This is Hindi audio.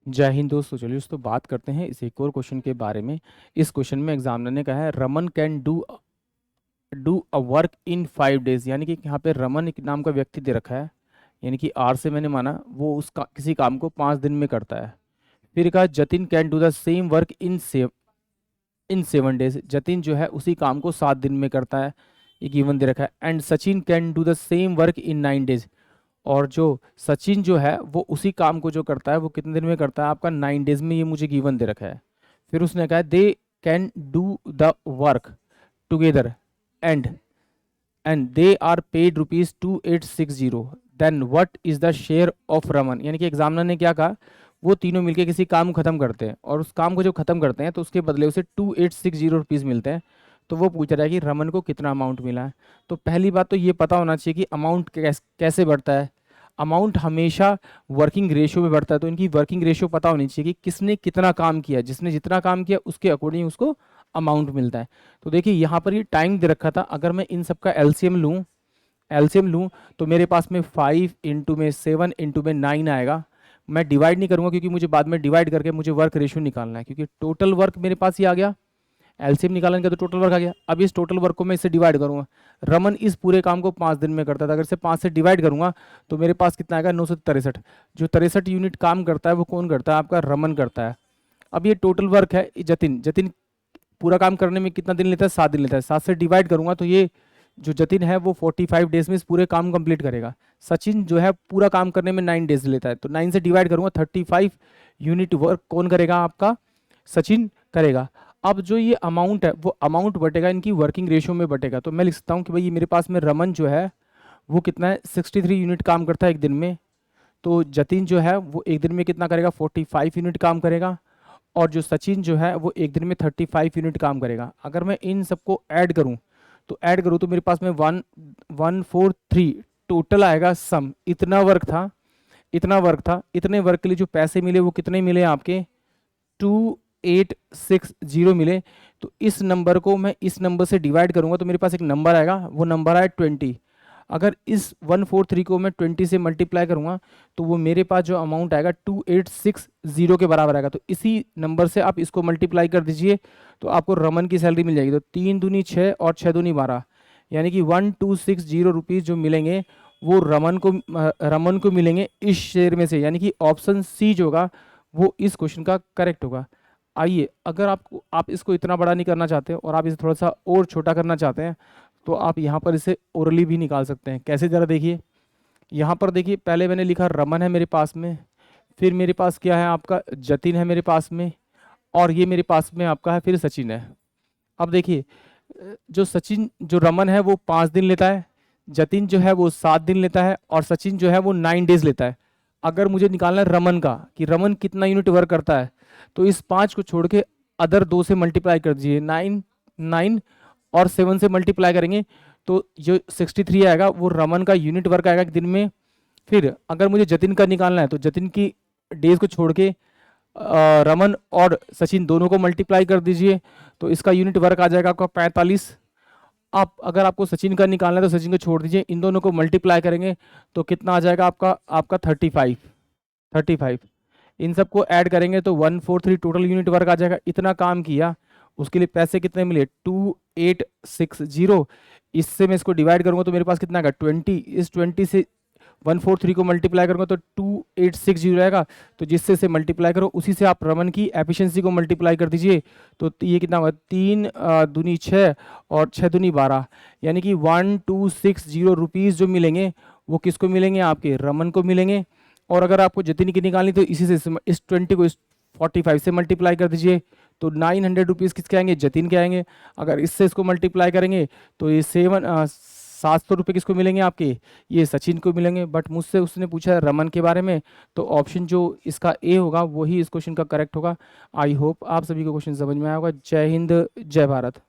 जय हिंद दोस्तों। चलिए दोस्तों बात करते हैं इस एक और क्वेश्चन के बारे में। इस क्वेश्चन में एग्जामिनर ने कहा है Raman can do a work in 5 days, यानी कि यहाँ पे रमन एक नाम का व्यक्ति दे रखा है, यानी कि आर से मैंने माना वो उसका किसी काम को 5 दिन में करता है। फिर कहा Jatin can do the same work in 7 days, Jatin जो है उसी काम को 7 दिन में करता है, ये गिवन दे रखा है। And Sachin can do the same work in 9 days, और जो सचिन जो है वो उसी काम को जो करता है वो कितने दिन में करता है आपका 9 डेज में, ये मुझे गिवन दे रखा है। फिर उसने कहा they can do the work together and they are paid ₹2860, then what is the share of Raman. यानी कि एग्जामिनर ने क्या कहा, वो तीनों मिलके किसी काम को खत्म करते हैं और उस काम को जब खत्म करते हैं तो उसके बदले उसे ₹2860 मिलते हैं। तो वो पूछ रहा है कि रमन को कितना अमाउंट मिला है। तो पहली बात तो ये पता होना चाहिए कि अमाउंट कैसे बढ़ता है। अमाउंट हमेशा वर्किंग रेशियो में बढ़ता है, तो इनकी वर्किंग रेशियो पता होनी चाहिए कि किसने कितना काम किया, जिसने जितना काम किया उसके अकॉर्डिंग उसको अमाउंट मिलता है। तो देखिए यहाँ पर ये टाइम दे रखा था, अगर मैं इन सब का एलसीएम लूँ तो मेरे पास में 5 इंटू में 7 इंटू में 9 आएगा। मैं डिवाइड नहीं करूँगा क्योंकि मुझे बाद में डिवाइड करके मुझे वर्क रेशियो निकालना है, क्योंकि टोटल वर्क मेरे पास ही आ गया, एलसीएम निकालने का तो टोटल वर्क आ गया। अब इस टोटल वर्क को मैं इससे डिवाइड करूंगा। रमन इस पूरे काम को 5 दिन में करता था, अगर इसे 5 से डिवाइड करूंगा तो मेरे पास कितना आएगा 963। जो 63 यूनिट काम करता है वो कौन करता है, आपका रमन करता है। अब ये टोटल वर्क है जतिन पूरा काम करने में कितना दिन लेता है, 7 दिन लेता है। 7 से डिवाइड करूंगा तो ये जो जतिन है वो 45 डेज में इस पूरे काम कंप्लीट करेगा। सचिन जो है पूरा काम करने में 9 डेज लेता है, तो 9 से डिवाइड करूंगा 35 यूनिट वर्क कौन करेगा, आपका सचिन करेगा। अब जो ये अमाउंट है वो अमाउंट बटेगा इनकी वर्किंग रेशियो में बटेगा। तो मैं लिख सकता हूँ कि भाई ये मेरे पास में रमन जो है वो कितना है 63 यूनिट काम करता है एक दिन में, तो जतिन जो है वो एक दिन में कितना करेगा 45 यूनिट काम करेगा, और जो सचिन जो है वो एक दिन में 35 यूनिट काम करेगा। अगर मैं इन सबको ऐड करूँ तो मेरे पास में 143 टोटल आएगा सम। इतना वर्क था, इतने वर्क के लिए जो पैसे मिले वो कितने मिले आपके 2860 मिले। तो इस नंबर को मैं इस नंबर से डिवाइड करूंगा तो मेरे पास एक नंबर आएगा, वो नंबर आए 20। अगर इस 143 को मैं 20 से मल्टीप्लाई करूंगा तो वो मेरे पास जो अमाउंट आएगा 2860 के बराबर आएगा। तो इसी नंबर से आप इसको मल्टीप्लाई कर दीजिए तो आपको रमन की सैलरी मिल जाएगी। तो 3 दूनी 6 और 6 दूनी 12, यानी कि 1260 रुपीज़ जो मिलेंगे वो रमन को मिलेंगे इस शेयर में से, यानी कि ऑप्शन सी जो होगा वो इस क्वेश्चन का करेक्ट होगा। आइए, अगर आप इसको इतना बड़ा नहीं करना चाहते और आप इसे थोड़ा सा और छोटा करना चाहते हैं तो आप यहाँ पर इसे ओरली भी निकाल सकते हैं। कैसे, ज़रा देखिए। यहाँ पर देखिए, पहले मैंने लिखा रमन है मेरे पास में, फिर मेरे पास क्या है आपका जतिन है मेरे पास में, और ये मेरे पास में आपका है फिर सचिन है। अब देखिए, जो रमन है वो 5 दिन लेता है, जतिन जो है वो 7 दिन लेता है, और सचिन जो है वो 9 डेज लेता है। अगर मुझे निकालना है रमन का कि रमन कितना यूनिट वर्क करता है, तो इस 5 को छोड़ के अदर 2 से मल्टीप्लाई कर दीजिए। 9 और 7 से मल्टीप्लाई करेंगे तो जो 63 आएगा वो रमन का यूनिट वर्क आएगा एक दिन में। फिर अगर मुझे जतिन का निकालना है तो जतिन की डेज को छोड़ के रमन और सचिन दोनों को मल्टीप्लाई कर दीजिए तो इसका यूनिट वर्क आ जाएगा आपका 45। आप अगर आपको सचिन का निकालना है तो सचिन को छोड़ दीजिए, इन दोनों को मल्टीप्लाई करेंगे तो कितना आ जाएगा आपका 35। इन सबको ऐड करेंगे तो 143 टोटल यूनिट वर्क आ जाएगा। इतना काम किया उसके लिए पैसे कितने मिले 2860। इससे मैं इसको डिवाइड करूंगा तो मेरे पास कितना आएगा 20। इस 20 से 143 को मल्टीप्लाई करूंगा तो 2860 आएगा। तो जिससे से मल्टीप्लाई करो उसी से आप रमन की एफिशिएंसी को मल्टीप्लाई कर दीजिए तो ये कितना होगा 3 दूनी 6 और 6 दूनी 12, यानी कि 1260 रुपीज़ जो मिलेंगे वो किसको मिलेंगे, आपके रमन को मिलेंगे। और अगर आपको जतिन की निकालनी तो इसी से इस 20 को इस 45 से मल्टीप्लाई कर दीजिए तो 900 रुपीज़ किसके आएंगे, जतिन के आएंगे। अगर इससे इसको मल्टीप्लाई करेंगे तो ये 700 रुपये किसको मिलेंगे, आपके ये सचिन को मिलेंगे। बट मुझसे उसने पूछा है रमन के बारे में, तो ऑप्शन जो इसका ए होगा वही इस क्वेश्चन का करेक्ट होगा। आई होप आप सभी को क्वेश्चन समझ में आया होगा। जय हिंद, जय भारत।